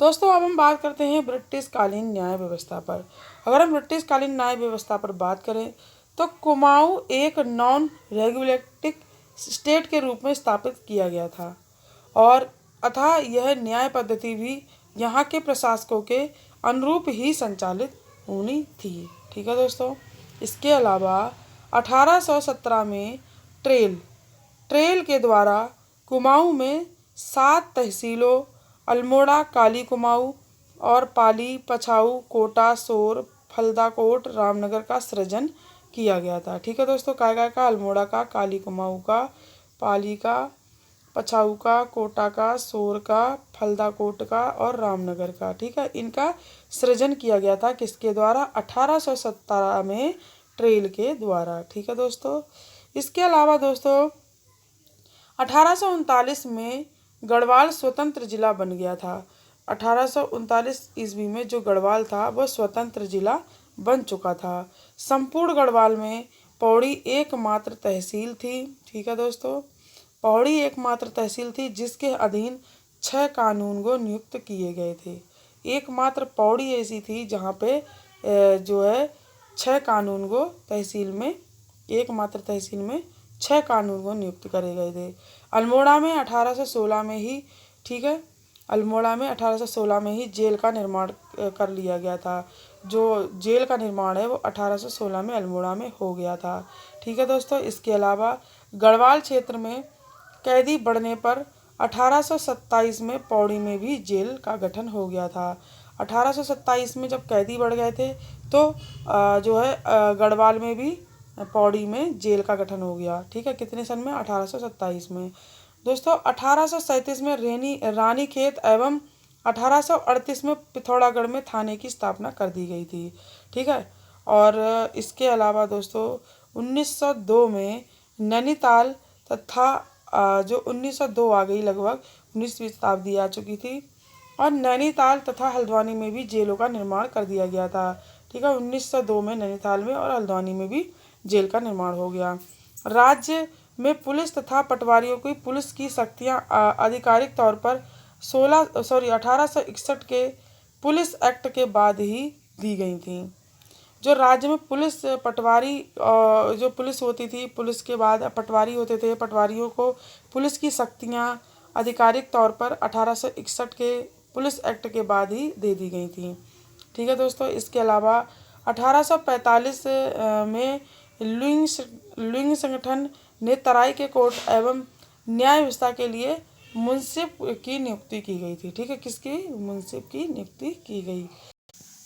दोस्तों अब हम बात करते हैं ब्रिटिश कालीन न्याय व्यवस्था पर। अगर हम ब्रिटिश कालीन न्याय व्यवस्था पर बात करें तो कुमाऊं एक नॉन रेगुलेटिंग स्टेट के रूप में स्थापित किया गया था और अतः यह न्याय पद्धति भी यहाँ के प्रशासकों के अनुरूप ही संचालित होनी थी। ठीक है दोस्तों, इसके अलावा 1817 में ट्रेल ट्रेल के द्वारा कुमाऊं में 7 तहसीलों अल्मोड़ा, काली कुमाऊं और पाली, पछाऊ, कोटा, सोर, फलदाकोट, रामनगर का सृजन किया गया था। ठीक है दोस्तों, काय का अल्मोड़ा का, काली कुमाऊं का, पाली का, पछाऊ का, कोटा का, सोर का, फलदाकोट का और रामनगर का। ठीक है, इनका सृजन किया गया था किसके द्वारा? 1817 में ट्रेल के द्वारा। ठीक है दोस्तों, इसके अलावा दोस्तों 1839 में गढ़वाल स्वतंत्र जिला बन गया था। 1839 ईस्वी में जो गढ़वाल था वह स्वतंत्र जिला बन चुका था। संपूर्ण गढ़वाल में पौड़ी एकमात्र तहसील थी। ठीक है दोस्तों, पौड़ी एकमात्र तहसील थी जिसके अधीन 6 कानूनगो नियुक्त किए गए थे। एकमात्र पौड़ी ऐसी थी जहाँ पे जो है 6 कानूनगो तहसील में, एकमात्र तहसील में 6 कानूनगो नियुक्त करे गए थे। अल्मोड़ा में 1816 में ही, ठीक है, अल्मोड़ा में 1816 में ही जेल का निर्माण कर लिया गया था। जो जेल का निर्माण है वो 1816 में अल्मोड़ा में हो गया था। ठीक है दोस्तों, इसके अलावा गढ़वाल क्षेत्र में कैदी बढ़ने पर 1827 में पौड़ी में भी जेल का गठन हो गया था। 1827 में जब कैदी बढ़ गए थे तो जो है गढ़वाल में भी, पौड़ी में जेल का गठन हो गया। ठीक है, कितने सन में? 1827 में। दोस्तों 1837 में रानीखेत एवं 1838 में पिथौरागढ़ में थाने की स्थापना कर दी गई थी। ठीक है, और इसके अलावा दोस्तों 1902 में नैनीताल तथा जो 1902 आ गई, लगभग 19वीं शताब्दी आ चुकी थी, और नैनीताल तथा हल्द्वानी में भी जेलों का निर्माण कर दिया गया था। ठीक है, 1902 में नैनीताल में और हल्द्वानी में भी जेल का निर्माण हो गया। राज्य में पुलिस तथा पटवारियों की पुलिस की शक्तियां आधिकारिक तौर पर 1861 के पुलिस एक्ट के बाद ही दी गई थी। जो राज्य में पुलिस पटवारी जो पुलिस होती थी, पुलिस के बाद पटवारी होते थे, पटवारियों को पुलिस की शक्तियां आधिकारिक तौर पर 1861 के पुलिस एक्ट के बाद ही दे दी गई थी। ठीक है दोस्तों, इसके अलावा 1845 में लुइंग संगठन ने तराई के कोर्ट एवं न्याय व्यवस्था के लिए मुंसिफ की नियुक्ति की गई थी। ठीक है, किसकी? मुंसिफ की नियुक्ति की गई।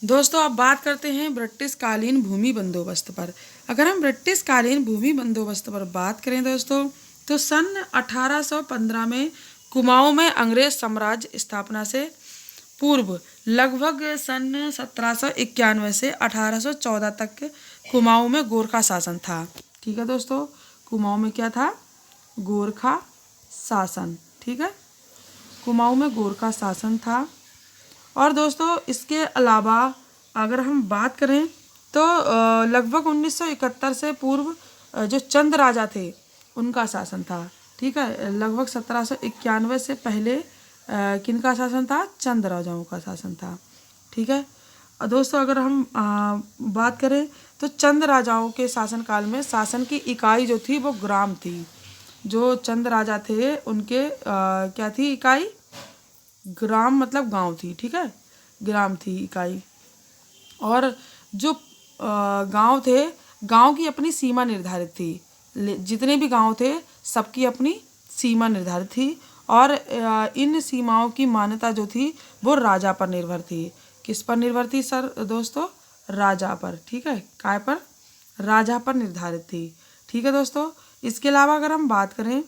दोस्तों अब बात करते हैं ब्रिटिश कालीन भूमि बंदोबस्त पर। अगर हम ब्रिटिश कालीन भूमि बंदोबस्त पर बात करें दोस्तों तो सन 1815 में कुमाऊं में अंग्रेज साम्राज्य स्थापना से पूर्व लगभग सन 1791 से 1814 तक कुमाऊं में गोरखा शासन था। ठीक है दोस्तों, कुमाऊं में क्या था? गोरखा शासन। ठीक है, कुमाऊं में गोरखा शासन था। और दोस्तों इसके अलावा अगर हम बात करें तो लगभग 1971 से पूर्व जो चंद राजा थे उनका शासन था। ठीक है, लगभग 1791 से पहले किनका शासन था? चंद राजाओं का शासन था। ठीक है, दोस्तों अगर हम बात करें तो चंद राजाओं के शासनकाल में शासन की इकाई जो थी वो ग्राम थी। जो चंद राजा थे उनके क्या थी इकाई? ग्राम मतलब गांव थी। ठीक है, ग्राम थी इकाई। और जो गांव थे, गांव की अपनी सीमा निर्धारित थी। जितने भी गांव थे सबकी अपनी सीमा निर्धारित थी और इन सीमाओं की मान्यता जो थी वो राजा पर निर्भर थी। किस पर निर्भर थी सर दोस्तों? राजा पर। ठीक है, काय पर? राजा पर निर्धारित थी। ठीक है दोस्तों, इसके अलावा अगर हम बात करें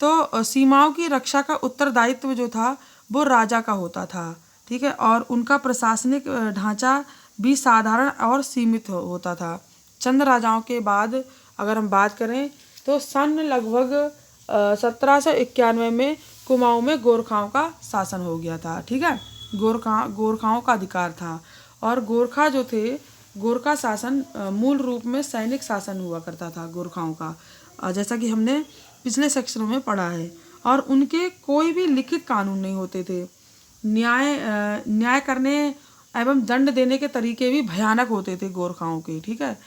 तो सीमाओं की रक्षा का उत्तरदायित्व जो था वो राजा का होता था। ठीक है, और उनका प्रशासनिक ढांचा भी साधारण और सीमित होता था। चंद राजाओं के बाद अगर हम बात करें तो सन लगभग 1791 में कुमाऊं में गोरखाओं का शासन हो गया था। ठीक है, गोरखाओं का अधिकार था। और गोरखा जो थे, गोरखा शासन मूल रूप में सैनिक शासन हुआ करता था गोरखाओं का, जैसा कि हमने पिछले सेक्शनों में पढ़ा है। और उनके कोई भी लिखित कानून नहीं होते थे। न्याय करने एवं दंड देने के तरीके भी भयानक होते थे गोरखाओं के। ठीक है।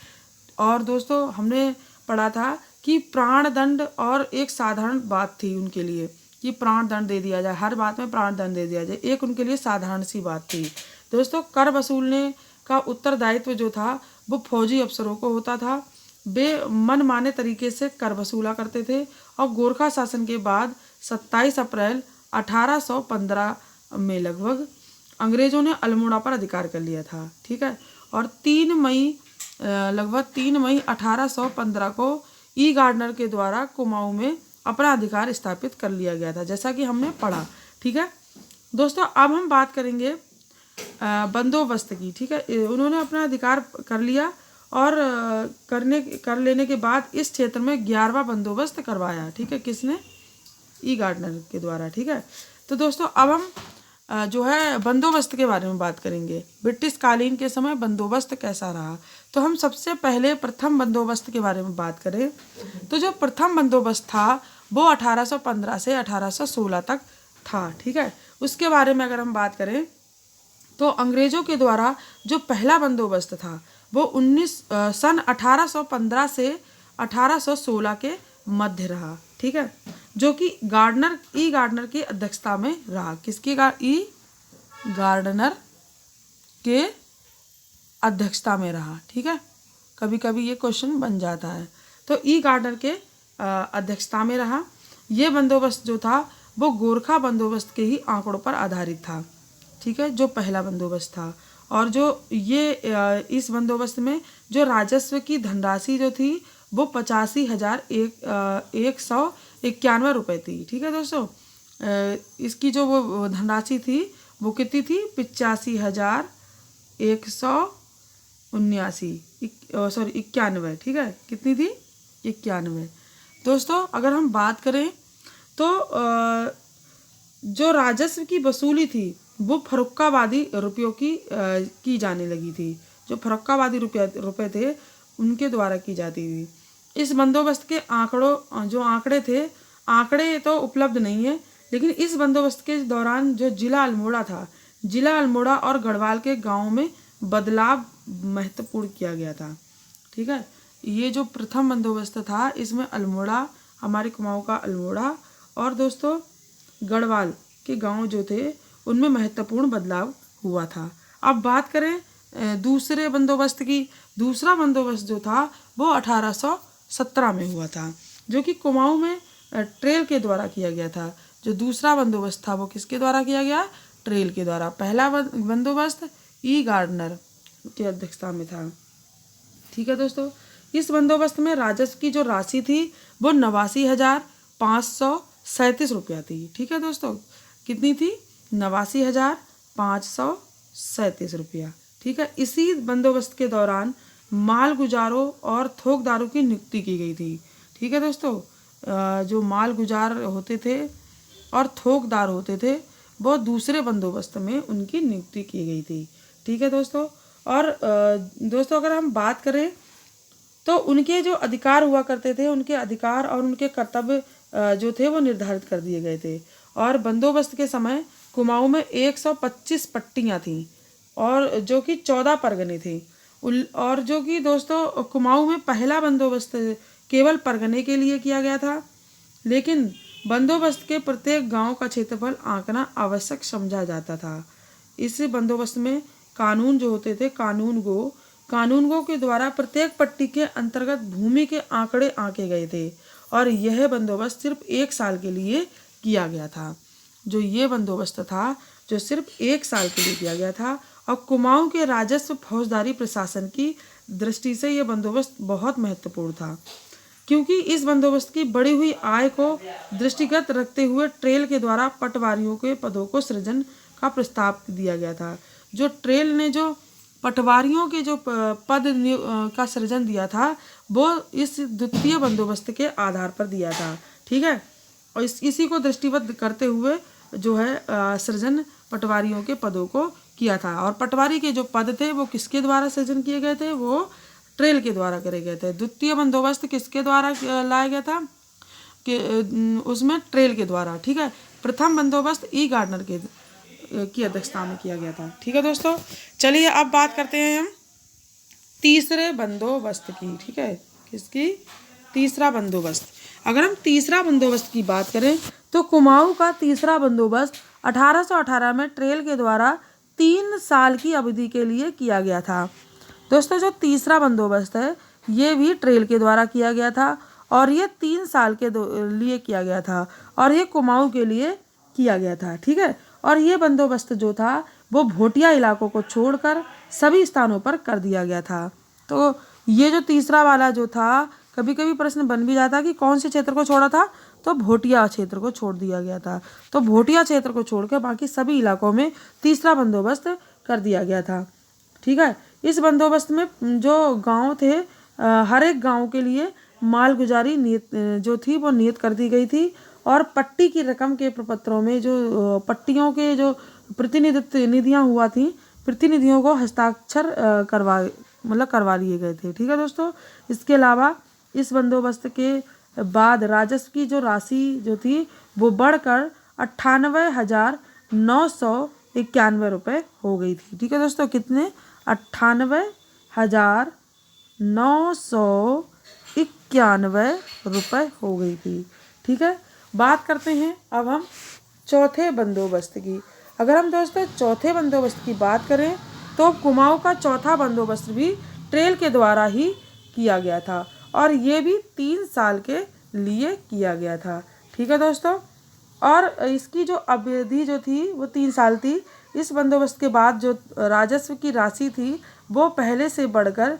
और दोस्तों हमने पढ़ा था कि प्राण दंड और एक साधारण बात थी उनके लिए कि प्राण दंड दे दिया जाए, हर बात में प्राण दंड दे दिया जाए, एक उनके लिए साधारण सी बात थी। दोस्तों कर वसूलने का उत्तरदायित्व जो था वो फौजी अफसरों को होता था। वे मनमाने तरीके से कर वसूला करते थे और गोरखा शासन के बाद 27 अप्रैल 1815 में लगभग अंग्रेजों ने अल्मोड़ा पर अधिकार कर लिया था। ठीक है। और 3 मई 1815 को ई गार्डनर के द्वारा कुमाऊं में अपना अधिकार स्थापित कर लिया गया था, जैसा कि हमने पढ़ा। ठीक है दोस्तों, अब हम बात करेंगे बंदोबस्त की। ठीक है। उन्होंने अपना अधिकार कर लिया और कर लेने के बाद इस क्षेत्र में 11वां बंदोबस्त करवाया। ठीक है। किसने? ई गार्डनर के द्वारा। ठीक है। तो दोस्तों अब हम जो है बंदोबस्त के बारे में बात करेंगे। ब्रिटिश कालीन के समय बंदोबस्त कैसा रहा। तो हम सबसे पहले प्रथम बंदोबस्त के बारे में बात करें तो जो प्रथम बंदोबस्त था वो 1815 से 1816 तक था। ठीक है। उसके बारे में अगर हम बात करें तो अंग्रेजों के द्वारा जो पहला बंदोबस्त था वो सन 1815 से 1816 के मध्य रहा। ठीक है। जो कि ई गार्डनर की अध्यक्षता में रहा। किसकी? ई गार्डनर के अध्यक्षता में रहा। ठीक है। कभी कभी ये क्वेश्चन बन जाता है। तो ई गार्डनर के अध्यक्षता में रहा। ये बंदोबस्त जो था वो गोरखा बंदोबस्त के ही आंकड़ों पर आधारित था। ठीक है। जो पहला बंदोबस्त था और जो ये इस बंदोबस्त में जो राजस्व की धनराशि जो थी वो 85,191 रुपये थी। ठीक है दोस्तों। इसकी जो वो धनराशि थी वो कितनी थी? 85,191। ठीक है। कितनी थी? 91। दोस्तों अगर हम बात करें तो जो राजस्व की वसूली थी वो फर्रुखाबादी रुपयों की जाने लगी थी। जो फर्रुखाबादी रुपये थे उनके द्वारा की जाती थी। इस बंदोबस्त के आंकड़े थे, आंकड़े तो उपलब्ध नहीं है, लेकिन इस बंदोबस्त के दौरान जो जिला अल्मोड़ा और गढ़वाल के गांवों में बदलाव महत्वपूर्ण किया गया था। ठीक है। ये जो प्रथम बंदोबस्त था इसमें अल्मोड़ा, हमारे कुमाऊं का अल्मोड़ा और दोस्तों गढ़वाल के गांव जो थे उनमें महत्वपूर्ण बदलाव हुआ था। अब बात करें दूसरे बंदोबस्त की। दूसरा बंदोबस्त जो था वो 1817 में हुआ था, जो कि कुमाऊं में ट्रेल के द्वारा किया गया था। जो दूसरा बंदोबस्त था वो किसके द्वारा किया गया? ट्रेल के द्वारा। पहला बंदोबस्त ई गार्डनर की अध्यक्षता में था। ठीक है दोस्तों। इस बंदोबस्त में राजस्व की जो राशि थी वो 89,537 रुपया थी। ठीक है दोस्तों। कितनी थी? 89,537 रुपया। ठीक है। इसी बंदोबस्त के दौरान माल गुजारों और थोकदारों की नियुक्ति की गई थी। ठीक है दोस्तों। जो माल गुजार होते थे और थोकदार होते थे वो दूसरे बंदोबस्त में उनकी नियुक्ति की गई थी। ठीक है दोस्तों। और दोस्तों अगर हम बात करें तो उनके जो अधिकार हुआ करते थे, उनके अधिकार और उनके कर्तव्य जो थे वो निर्धारित कर दिए गए थे। और बंदोबस्त के समय कुमाऊं में 125 पट्टियां थीं और जो कि 14 परगने थे। और जो कि दोस्तों कुमाऊं में पहला बंदोबस्त केवल परगने के लिए किया गया था, लेकिन बंदोबस्त के प्रत्येक गांव का क्षेत्रफल आंकना आवश्यक समझा जाता था। इस बंदोबस्त में कानून जो होते थे, कानूनगो के द्वारा प्रत्येक पट्टी के अंतर्गत भूमि के आंकड़े आंके गए थे और यह बंदोबस्त सिर्फ 1 साल के लिए किया गया था। जो ये बंदोबस्त था जो सिर्फ 1 साल के लिए किया गया था। और कुमाऊं के राजस्व फौजदारी प्रशासन की दृष्टि से यह बंदोबस्त बहुत महत्वपूर्ण था, क्योंकि इस बंदोबस्त की बढ़ी हुई आय को दृष्टिगत रखते हुए ट्रेल के द्वारा पटवारियों के पदों को सृजन का प्रस्ताव दिया गया था। जो ट्रेल ने जो पटवारियों के जो पद का सृजन दिया था वो इस द्वितीय बंदोबस्त के आधार पर दिया था। ठीक है। और इसी को दृष्टिबद्ध करते हुए जो है सृजन पटवारियों के पदों को किया था। और पटवारी के जो पद थे वो किसके द्वारा सृजन किए गए थे? वो ट्रेल के द्वारा करे गए थे। द्वितीय बंदोबस्त किसके द्वारा लाया गया था? कि उसमें ट्रेल के द्वारा। ठीक है। प्रथम बंदोबस्त ई की अध्यक्षता में किया गया था। ठीक है दोस्तों, चलिए अब बात करते हैं हम तीसरे बंदोबस्त की। ठीक है, किसकी? तीसरा बंदोबस्त। अगर हम तीसरा बंदोबस्त की बात करें तो कुमाऊं का तीसरा बंदोबस्त 1818 में ट्रेल के द्वारा 3 साल की अवधि के लिए किया गया था। दोस्तों, जो तीसरा बंदोबस्त है ये भी ट्रेल के द्वारा किया गया था और ये 3 साल के लिए किया गया था और ये कुमाऊं के लिए किया गया था। ठीक है, और ये बंदोबस्त जो था वो भोटिया इलाकों को छोड़कर सभी स्थानों पर कर दिया गया था। तो ये जो तीसरा वाला जो था, कभी कभी प्रश्न बन भी जाता कि कौन से क्षेत्र को छोड़ा था, तो भोटिया क्षेत्र को छोड़ दिया गया था। तो भोटिया क्षेत्र को छोड़कर बाकी सभी इलाकों में तीसरा बंदोबस्त कर दिया गया था। ठीक है, इस बंदोबस्त में जो गांव थे, हर एक गांव के लिए मालगुजारी नियत जो थी वो नियत कर दी गई थी और पट्टी की रकम के प्रपत्रों में जो पट्टियों के जो प्रतिनिधियां हुआ थी, प्रतिनिधियों को हस्ताक्षर करवा लिए गए थे। ठीक है दोस्तों, इसके अलावा इस बंदोबस्त के बाद राजस्व की जो राशि जो थी वो बढ़कर 98,991 रुपये हो गई थी। ठीक है दोस्तों, कितने? 98,991 रुपये हो गई थी। ठीक है, बात करते हैं अब हम चौथे बंदोबस्त की। अगर हम दोस्तों चौथे बंदोबस्त की बात करें तो कुमाऊं का चौथा बंदोबस्त भी ट्रेल के द्वारा ही किया गया था और ये भी 3 साल के लिए किया गया था। ठीक है दोस्तों, और इसकी जो अवधि जो थी वो 3 साल थी। इस बंदोबस्त के बाद जो राजस्व की राशि थी वो पहले से बढ़कर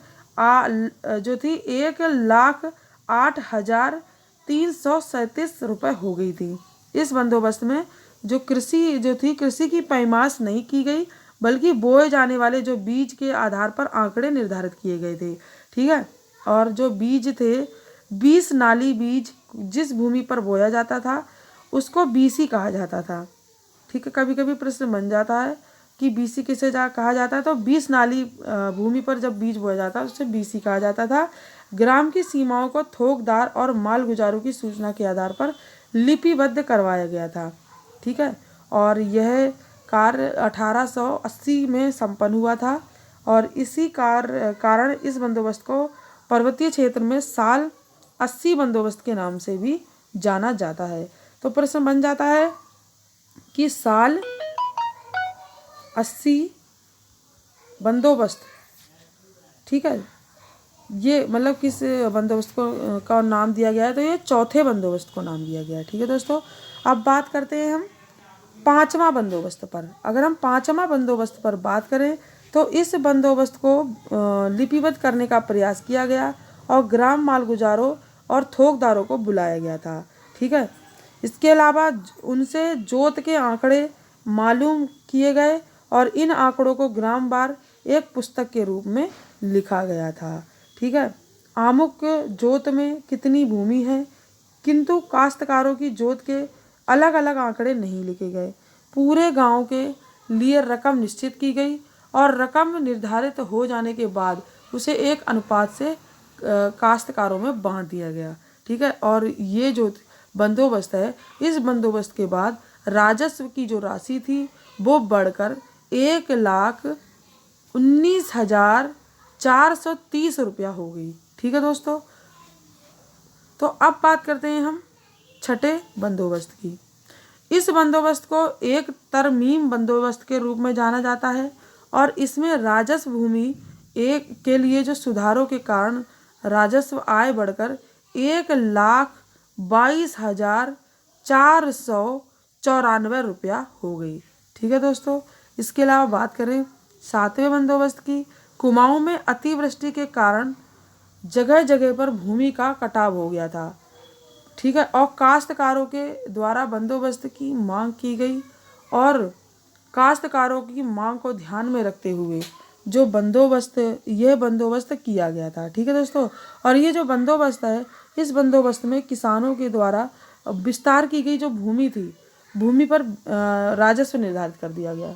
जो थी 1,08,337 रुपये हो गई थी। इस बंदोबस्त में जो कृषि की पैमाश नहीं की गई, बल्कि बोए जाने वाले जो बीज के आधार पर आंकड़े निर्धारित किए गए थे। ठीक है, और जो बीज थे 20 नाली बीज जिस भूमि पर बोया जाता था उसको बीसी कहा जाता था। ठीक है, कभी कभी प्रश्न बन जाता है कि बीसी किसे कहा जाता है, तो 20 नाली भूमि पर जब बीज बोया जाता है उसे बीसी कहा जाता था। ग्राम की सीमाओं को थोकदार और मालगुजारों की सूचना के आधार पर लिपिबद्ध करवाया गया था। ठीक है, और यह कार्य 1880 में संपन्न हुआ था और इसी कारण इस बंदोबस्त को पर्वतीय क्षेत्र में साल 80 बंदोबस्त के नाम से भी जाना जाता है। तो प्रश्न बन जाता है कि साल 80 बंदोबस्त, ठीक है, ये मतलब किस बंदोबस्त को का नाम दिया गया है, तो ये चौथे बंदोबस्त को नाम दिया गया है। ठीक है दोस्तों, अब बात करते हैं हम पांचवा बंदोबस्त पर। अगर हम पांचवा बंदोबस्त पर बात करें तो इस बंदोबस्त को लिपिबद्ध करने का प्रयास किया गया और ग्राम मालगुजारों और थोकदारों को बुलाया गया था। ठीक है, इसके अलावा उनसे जोत के आंकड़े मालूम किए गए और इन आंकड़ों को ग्रामवार एक पुस्तक के रूप में लिखा गया था। ठीक है, आमुक जोत में कितनी भूमि है, किंतु काश्तकारों की जोत के अलग अलग आंकड़े नहीं लिखे गए। पूरे गांव के लिए रकम निश्चित की गई और रकम निर्धारित हो जाने के बाद उसे एक अनुपात से काश्तकारों में बांट दिया गया। ठीक है, और ये जो बंदोबस्त है, इस बंदोबस्त के बाद राजस्व की जो राशि थी वो बढ़कर 1,19,430 रुपया हो गई। ठीक है दोस्तों, तो अब बात करते हैं हम छठे बंदोबस्त की। इस बंदोबस्त को एक तरमीम बंदोबस्त के रूप में जाना जाता है और इसमें राजस्व भूमि एक के लिए जो सुधारों के कारण राजस्व आय बढ़कर 1,22,494 रुपया हो गई। ठीक है दोस्तों, इसके अलावा बात करें सातवें बंदोबस्त की। कुमाऊं में अतिवृष्टि के कारण जगह जगह पर भूमि का कटाव हो गया था। ठीक है, और काश्तकारों के द्वारा बंदोबस्त की मांग की गई और काश्तकारों की मांग को ध्यान में रखते हुए जो बंदोबस्त किया गया था। ठीक है दोस्तों, और ये जो बंदोबस्त है, इस बंदोबस्त में किसानों के द्वारा विस्तार की गई जो भूमि थी, भूमि पर राजस्व निर्धारित कर दिया गया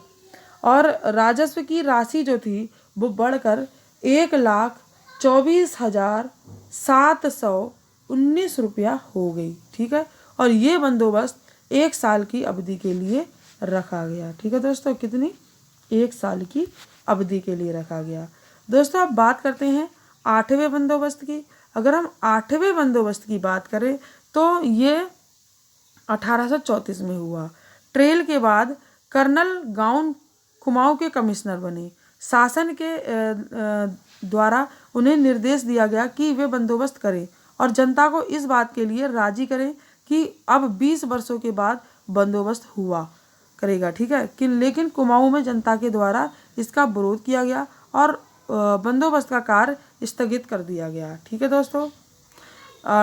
और राजस्व की राशि जो थी वो बढ़कर 1,24,719 रुपया हो गई। ठीक है, और ये बंदोबस्त 1 साल की अवधि के लिए रखा गया। ठीक है दोस्तों, कितनी? 1 साल की अवधि के लिए रखा गया। दोस्तों अब बात करते हैं 8वें बंदोबस्त की। अगर हम 8वें बंदोबस्त की बात करें तो ये 1834 में हुआ। ट्रेल के बाद कर्नल गाउन कुमाऊं के कमिश्नर बने। शासन के द्वारा उन्हें निर्देश दिया गया कि वे बंदोबस्त करें और जनता को इस बात के लिए राजी करें कि अब 20 वर्षों के बाद बंदोबस्त हुआ करेगा। ठीक है कि लेकिन कुमाऊं में जनता के द्वारा इसका विरोध किया गया और बंदोबस्त का कार्य स्थगित कर दिया गया। ठीक है दोस्तों,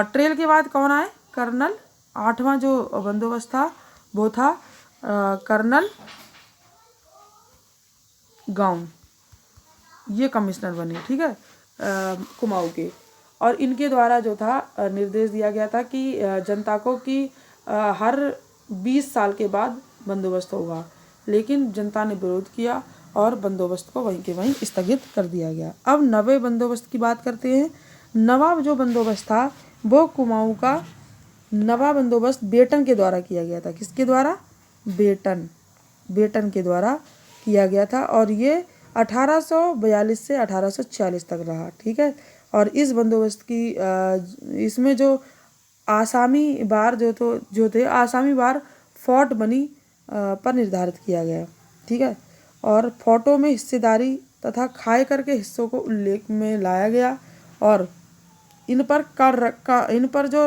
ट्रेल के बाद कौन आए? कर्नल। 8वां जो बंदोबस्त था वो था कर्नल गाउन, ये कमिश्नर बने। ठीक है, कुमाऊं के। और इनके द्वारा जो था निर्देश दिया गया था कि जनता को कि हर 20 साल के बाद बंदोबस्त होगा, लेकिन जनता ने विरोध किया और बंदोबस्त को वहीं के वहीं स्थगित कर दिया गया। अब नवे बंदोबस्त की बात करते हैं। नवा जो बंदोबस्त था वो कुमाऊं का नवा बंदोबस्त बेटन के द्वारा किया गया था। किसके द्वारा? बेटन के द्वारा किया गया था और ये 1842 से 1846 तक रहा। ठीक है, और इस बंदोबस्त की इसमें जो आसामी बार जो थे आसामी बार फोर्ट बनी पर निर्धारित किया गया। ठीक है, और फोर्टों में हिस्सेदारी तथा खाए कर के हिस्सों को उल्लेख में लाया गया और इन पर जो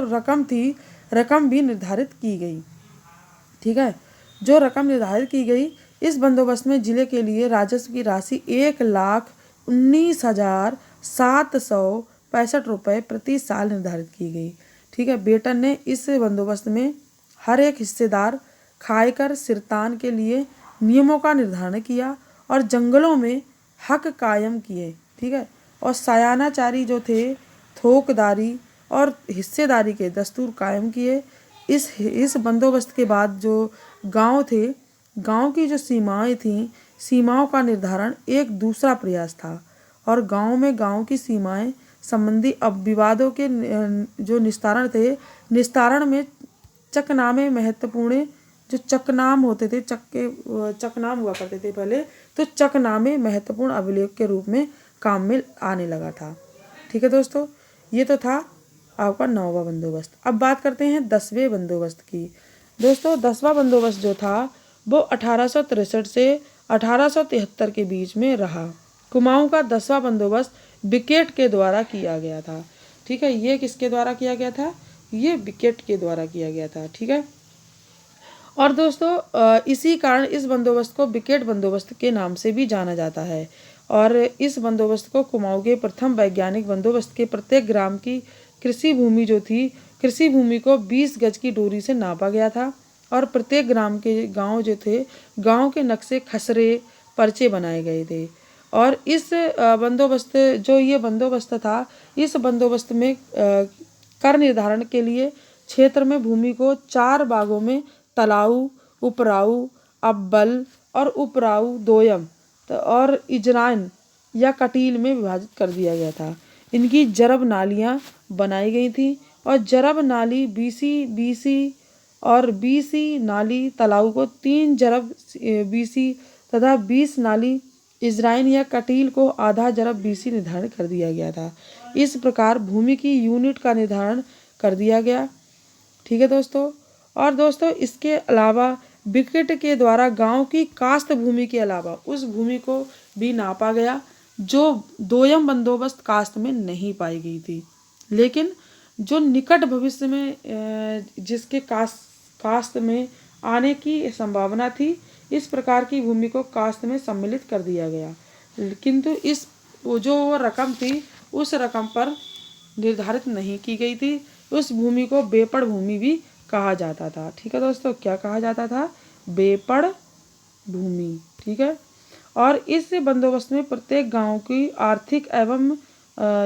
रकम भी निर्धारित की गई। ठीक है, जो रकम निर्धारित की गई, इस बंदोबस्त में जिले के लिए राजस्व की राशि 1,19,765 रुपये प्रति साल निर्धारित की गई। ठीक है, बेटन ने इस बंदोबस्त में हर एक हिस्सेदार खाएकर सिरतान के लिए नियमों का निर्धारण किया और जंगलों में हक कायम किए। ठीक है, और सायानाचारी जो थे थोकदारी और हिस्सेदारी के दस्तूर कायम किए। इस बंदोबस्त के बाद जो गांव थे, गांव की जो सीमाएं थीं, सीमाओं का निर्धारण एक दूसरा प्रयास था और गांव में गांव की सीमाएं संबंधी अब विवादों के जो निस्तारण में चकनामे महत्वपूर्ण, जो चकनाम होते थे, चकनाम हुआ करते थे पहले, तो चकनामे महत्वपूर्ण अभिलेख के रूप में काम में आने लगा था। ठीक है दोस्तों, ये तो था आपका 9वां बंदोबस्त। अब बात करते हैं 10वें बंदोबस्त की। दोस्तों 10वां बंदोबस्त जो था वो 1863 से 1873 के बीच में रहा। कुमाऊं का 10वां बंदोबस्त विकेट के द्वारा किया गया था। ठीक है, ये किसके द्वारा किया गया था? ये विकेट के द्वारा किया गया था। ठीक है, और दोस्तों इसी कारण इस बंदोबस्त को विकेट बंदोबस्त के नाम से भी जाना जाता है और इस बंदोबस्त को कुमाऊं के प्रथम वैज्ञानिक बंदोबस्त के प्रत्येक ग्राम की कृषि भूमि जो थी, कृषि भूमि को 20 गज की डोरी से नापा गया था और प्रत्येक ग्राम के गांव जो थे, गांव के नक्शे, खसरे, पर्चे बनाए गए थे। और इस बंदोबस्त जो ये बंदोबस्त था, इस बंदोबस्त में कर निर्धारण के लिए क्षेत्र में भूमि को 4 भागों में तलाऊ, उपराऊ, अब्बल और उपराऊ दोयम और इजराइन या कटील में विभाजित कर दिया गया था। इनकी जरब नालियाँ बनाई गई थी और जरब नाली बीसी और बीसी नाली तलाऊ को 3 जरब बीसी तथा 20 नाली इजराइन या कटील को आधा जरब बीसी निर्धारित कर दिया गया था। इस प्रकार भूमि की यूनिट का निर्धारण कर दिया गया। ठीक है दोस्तों, और दोस्तों इसके अलावा विकेट के द्वारा गांव की कास्त भूमि के अलावा उस भूमि को भी नापा गया जो दोयम बंदोबस्त कास्त में नहीं पाई गई थी, लेकिन जो निकट भविष्य में जिसके कास्त में आने की संभावना थी, इस प्रकार की भूमि को कास्त में सम्मिलित कर दिया गया। किंतु इस जो रकम थी उस रकम पर निर्धारित नहीं की गई थी। उस भूमि को बेपड़ भूमि भी कहा जाता था। ठीक है दोस्तों, क्या कहा जाता था? बेपड़ भूमि। ठीक है, और इस बंदोबस्त में प्रत्येक गांव की आर्थिक एवं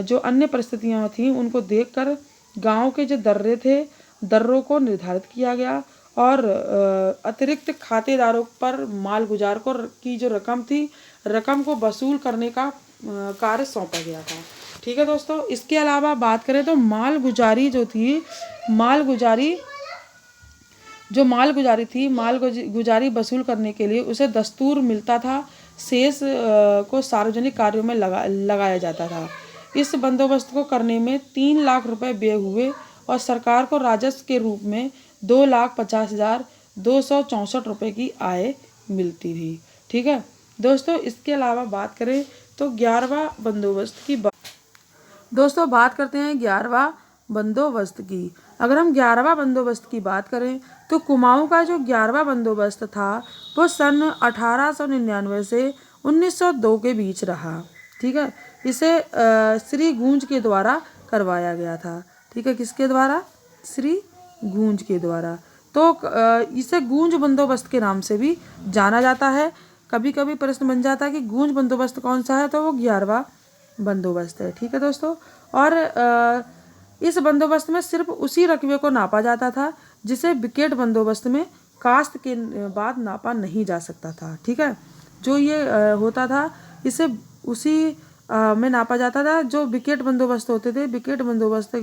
जो अन्य परिस्थितियां थीं उनको देखकर गांव के जो दर्रे थे, दर्रों को निर्धारित किया गया और अतिरिक्त खातेदारों पर मालगुजार की जो रकम थी, रकम को वसूल करने का कार्य सौंपा गया था। ठीक है दोस्तों, इसके अलावा बात करें तो मालगुजारी जो थी, जो माल गुजारी थी, माल गुजारी वसूल करने के लिए उसे दस्तूर मिलता था, शेष को सार्वजनिक कार्यों में लगाया जाता था। इस बंदोबस्त को करने में 3 लाख रुपए व्यय हुए और सरकार को राजस्व के रूप में 2,50,264 रुपये की आय मिलती थी। ठीक है दोस्तों, इसके अलावा बात करें तो 11वां बंदोबस्त की दोस्तों बात करते हैं 11वां बंदोबस्त की। अगर हम 11वां बंदोबस्त की बात करें तो कुमाऊं का जो 11वां बंदोबस्त था वो सन 1899 से 1902 के बीच रहा। ठीक है, इसे श्री गूंज के द्वारा करवाया गया था। ठीक है, किसके द्वारा? श्री गूंज के द्वारा। तो इसे गूंज बंदोबस्त के नाम से भी जाना जाता है। कभी कभी प्रश्न बन जाता है कि गूंज बंदोबस्त कौन सा है, तो वो 11वां बंदोबस्त है। ठीक है दोस्तों, और इस बंदोबस्त में सिर्फ उसी रकबे को नापा जाता था जिसे विकेट बंदोबस्त में कास्त के बाद नापा नहीं जा सकता था। ठीक है, जो ये होता था इसे उसी में नापा जाता था जो विकेट बंदोबस्त होते थे। विकेट बंदोबस्त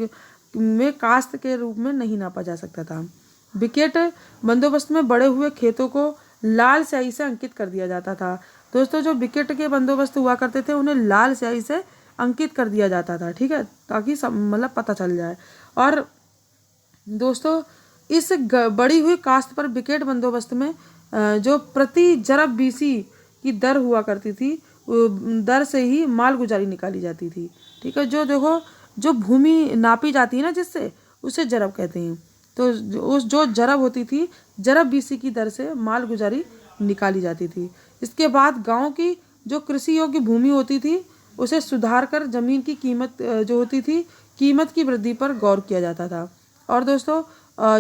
में कास्त के रूप में नहीं नापा जा सकता था। विकेट बंदोबस्त में बड़े हुए खेतों को लाल स्याही से अंकित कर दिया जाता था। दोस्तों, जो विकेट के बंदोबस्त हुआ करते थे उन्हें लाल स्याही से अंकित कर दिया जाता था। ठीक है, ताकि मतलब पता चल जाए। और दोस्तों, इस बड़ी हुई कास्त पर विकेट बंदोबस्त में जो प्रति जरब बीसी की दर हुआ करती थी, दर से ही माल गुजारी निकाली जाती थी। ठीक है, जो देखो जो भूमि नापी जाती है ना जिससे, उसे जरब कहते हैं। तो उस जो जरब होती थी, जरब बीसी की दर से माल गुजारी निकाली जाती थी। इसके बाद गांव की जो कृषि योग्य भूमि होती थी उसे सुधार कर जमीन की कीमत जो होती थी, कीमत की वृद्धि पर गौर किया जाता था। और दोस्तों,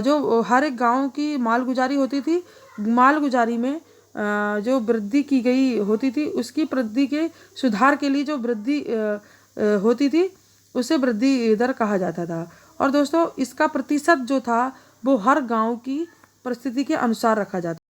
जो हर एक गांव की माल गुजारी होती थी, माल गुजारी में जो वृद्धि की गई होती थी उसकी वृद्धि के सुधार के लिए जो वृद्धि होती थी उसे वृद्धि दर कहा जाता था। और दोस्तों, इसका प्रतिशत जो था वो हर गांव की परिस्थिति के अनुसार रखा जाता